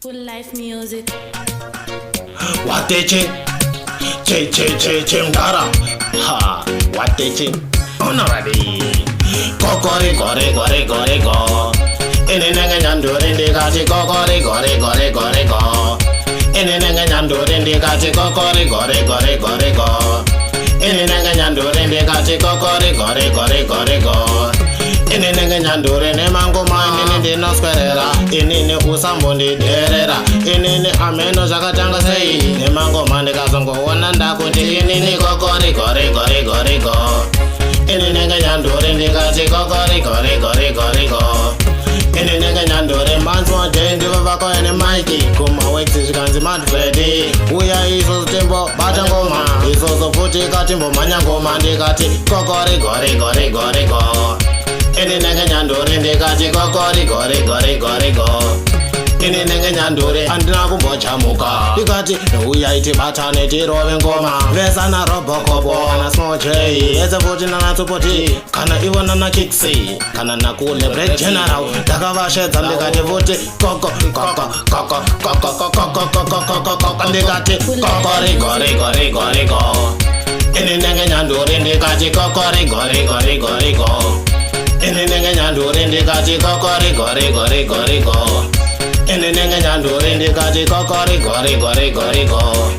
Full life music. Wateche, che mdara. Ha, wateche. Honorary. Kokore go. Ene nenge nyandure ndikati kokore go. Ene nenge nyandure ndikati kokore go. Ene nenge nyandure ndikati kokore go. Ene nenge nyandure ne mangoma inini ndinoswerera inini usambondi derera inini ameno zvakatanga sei ne mangoma ndikazongoona ndakuti inini kokore go. Ene nenge nyandure ndikati kokore go. Ene nenge nyandure manzwa jendi vavako ene maiki kuma wexi zvikanzi madfredi uya izozo tembo bata ngoma izozo futi katimbo manya ngoma ndikati kokore go. Ene nenge nyandure ndikati kokore go. Ene nenge nyandure andina kumbochamuka ndikati uya iti batane tirove ngoma vesana robokopo na smojei eze futi nanatsupoti kana ivo nana kiksi kana nakule break general ndakavashedza ndikati futi koko ndikati kokore go. Ene nenge nyandure ndikati kokore go. Ene nenge nyandure ndikati kokore go. Ene nenge nyandure ndikati kokore go.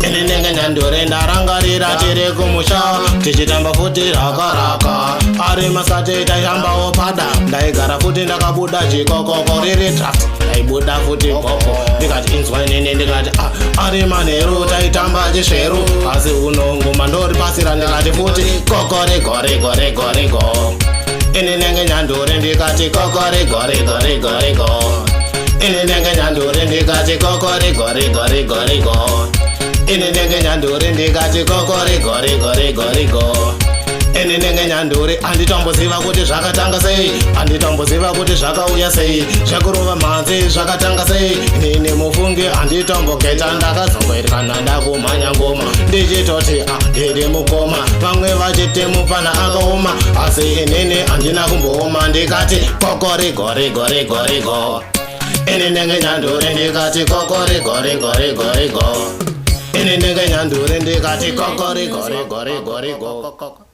Ene nenge nyandure ndarangarira tiri kumusha tichitamba futi raka ari masate taishambawo pada ndaigara futi ndakabuda chikokoko riri draft ndaibuda futi popo ndikati inzwa inini ndikati ari manheru taitamba chisveru asi unongoma ndori pasira ndikati futi kokore go. Ene nenge nyandure ndikati kokore go. Ene nenge nyandure ndikati kokore go. Ene nenge nyandure ndikati kokore go. Ene nenge nyandure anditomboziva kuti zvakatanga sei anditomboziva kuti zvakauya sei zvekurova mhanzi zvakatanga sei nini mufungi anditomboketa ndakazongoirikana ndakumhanya ngoma ndichitoti ndiri mukoma vamwe vachiti mupana akaoma asi inini handina kumbooma ndikati kokore go. Ene nenge nyandure ndikati kokore go. Ene nenge nyandure ndikati kokore go.